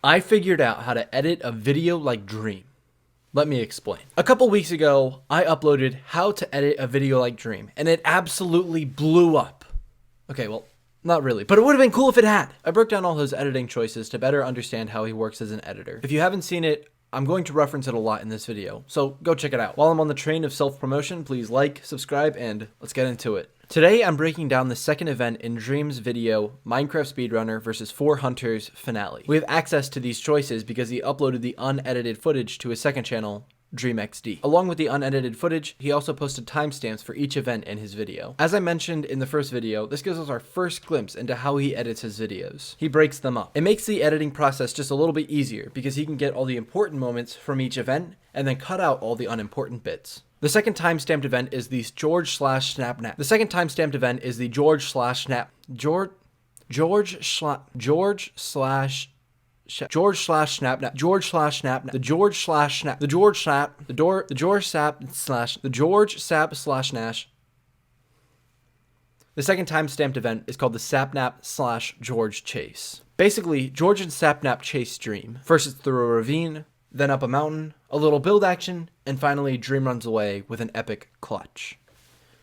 I figured out how to edit a video like Dream. Let me explain. A couple weeks ago, I uploaded how to edit a video like Dream, and it absolutely blew up. Okay, well, not really, but it would have been cool if it had. I broke down all his editing choices to better understand how he works as an editor. If you haven't seen it, I'm going to reference it a lot in this video, so go check it out. While I'm on the train of self-promotion, please like, subscribe, and let's get into it. Today, I'm breaking down the second event in Dream's video, Minecraft Speedrunner vs 4 Hunters finale. We have access to these choices because he uploaded the unedited footage to his second channel, DreamXD. Along with the unedited footage, he also posted timestamps for each event in his video. As I mentioned in the first video, this gives us our first glimpse into how he edits his videos. He breaks them up. It makes the editing process just a little bit easier because he can get all the important moments from each event and then cut out all the unimportant bits. The second timestamped event is the George/Snapnap. The second timestamped event is the George/Snap. George/Snapnap. Nash. The second time-stamped event is called the Sapnap/George Chase. Basically, George and Sapnap chase Dream. First it's through a ravine, then up a mountain, a little build action, and finally Dream runs away with an epic clutch.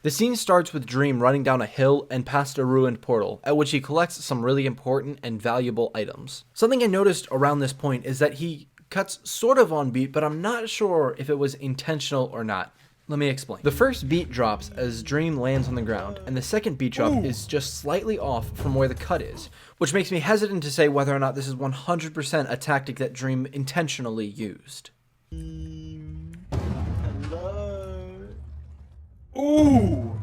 The scene starts with Dream running down a hill and past a ruined portal, at which he collects some really important and valuable items. Something I noticed around this point is that he cuts sort of on beat, but I'm not sure if it was intentional or not. Let me explain. The first beat drops as Dream lands on the ground, and the second beat drop is just slightly off from where the cut is, which makes me hesitant to say whether or not this is 100% a tactic that Dream intentionally used. Ooh!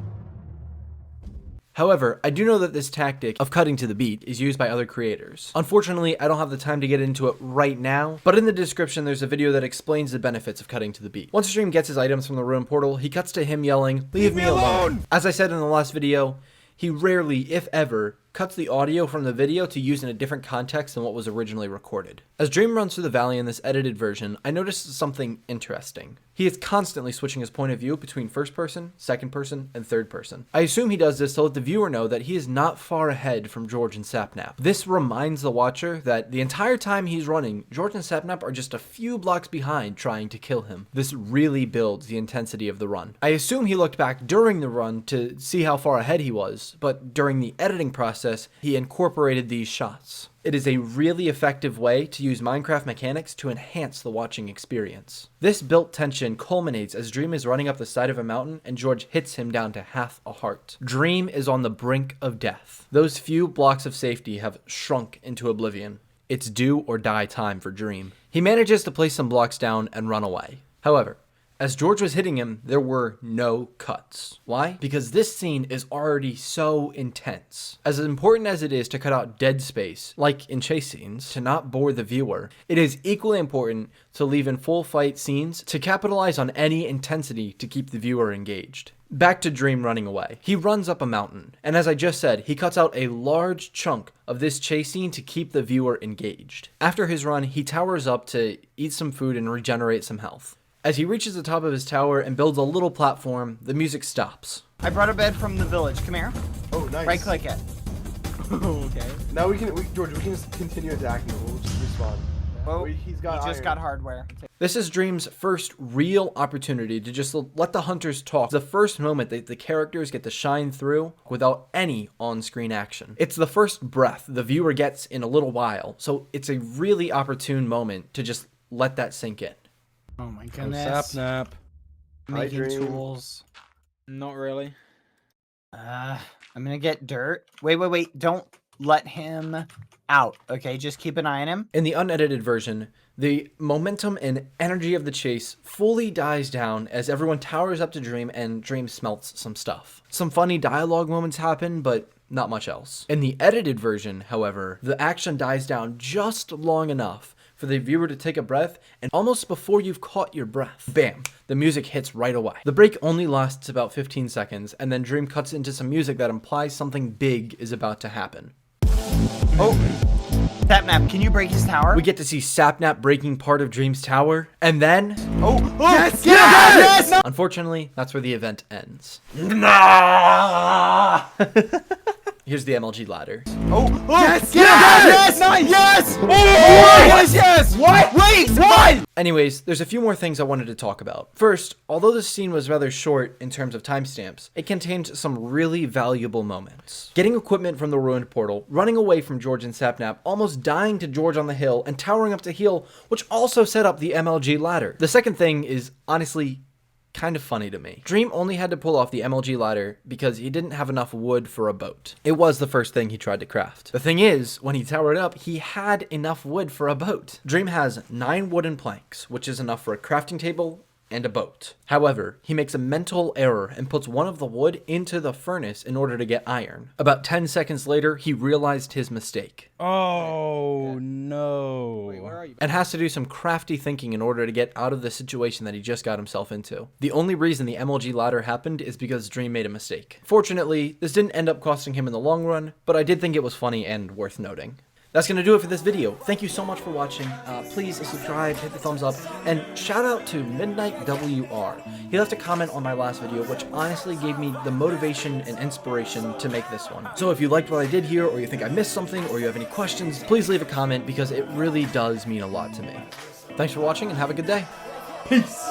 However, I do know that this tactic of cutting to the beat is used by other creators. Unfortunately, I don't have the time to get into it right now, but in the description there's a video that explains the benefits of cutting to the beat. Once Dream gets his items from the ruined portal, he cuts to him yelling, "Leave me alone!" As I said in the last video, he rarely, if ever, cuts the audio from the video to use in a different context than what was originally recorded. As Dream runs through the valley in this edited version, I noticed something interesting. He is constantly switching his point of view between first person, second person, and third person. I assume he does this to let the viewer know that he is not far ahead from George and Sapnap. This reminds the watcher that the entire time he's running, George and Sapnap are just a few blocks behind trying to kill him. This really builds the intensity of the run. I assume he looked back during the run to see how far ahead he was, but during the editing process, he incorporated these shots. It is a really effective way to use Minecraft mechanics to enhance the watching experience. This built tension culminates as Dream is running up the side of a mountain and George hits him down to half a heart. Dream is on the brink of death. Those few blocks of safety have shrunk into oblivion. It's do or die time for Dream. He manages to place some blocks down and run away. However, as George was hitting him, there were no cuts. Why? Because this scene is already so intense. As important as it is to cut out dead space, like in chase scenes, to not bore the viewer, it is equally important to leave in full fight scenes to capitalize on any intensity to keep the viewer engaged. Back to Dream running away. He runs up a mountain, and as I just said, he cuts out a large chunk of this chase scene to keep the viewer engaged. After his run, he towers up to eat some food and regenerate some health. As he reaches the top of his tower and builds a little platform, the music stops. I brought a bed from the village. Come here. Oh, nice. Right click it. Okay. Now George, we can just continue attacking. We'll just respawn. Well, He's got he just iron. got hardware. This is Dream's first real opportunity to just let the hunters talk. It's the first moment that the characters get to shine through without any on-screen action. It's the first breath the viewer gets in a little while, so it's a really opportune moment to just let that sink in. Oh my goodness. Sapnap. Making Dream. tools. Not really. I'm gonna get dirt. Wait. Don't let him out. Okay, just keep an eye on him. In the unedited version, the momentum and energy of the chase fully dies down as everyone towers up to Dream and Dream smelts some stuff. Some funny dialogue moments happen, but not much else. In the edited version, however, the action dies down just long enough for the viewer to take a breath, and almost before you've caught your breath, bam, the music hits right away. The break only lasts about 15 seconds, and then Dream cuts into some music that implies something big is about to happen. Oh, Sapnap, can you break his tower? We get to see Sapnap breaking part of Dream's tower, and then... Yes! Yes! Unfortunately, that's where the event ends. Here's the MLG ladder. Oh, Yes! yes! Nice! Yes! Oh, Yes! What? Wait, what? Anyways, there's a few more things I wanted to talk about. First, although this scene was rather short in terms of timestamps, it contained some really valuable moments. Getting equipment from the ruined portal, running away from George and Sapnap, almost dying to George on the hill, and towering up to heal, which also set up the MLG ladder. The second thing is honestly kind of funny to me. Dream only had to pull off the MLG ladder because he didn't have enough wood for a boat. It was the first thing he tried to craft. The thing is, when he towered up, he had enough wood for a boat. Dream has 9 wooden planks, which is enough for a crafting table and a boat. However, he makes a mental error and puts one of the wood into the furnace in order to get iron. About 10 seconds later, he realized his mistake. Oh, no. Wait, where are you? And has to do some crafty thinking in order to get out of the situation that he just got himself into. The only reason the MLG ladder happened is because Dream made a mistake. Fortunately, this didn't end up costing him in the long run, but I did think it was funny and worth noting. That's going to do it for this video. Thank you so much for watching. Please subscribe, hit the thumbs up, and shout out to Midnight WR. He left a comment on my last video, which honestly gave me the motivation and inspiration to make this one. So if you liked what I did here, or you think I missed something, or you have any questions, please leave a comment because it really does mean a lot to me. Thanks for watching and have a good day. Peace.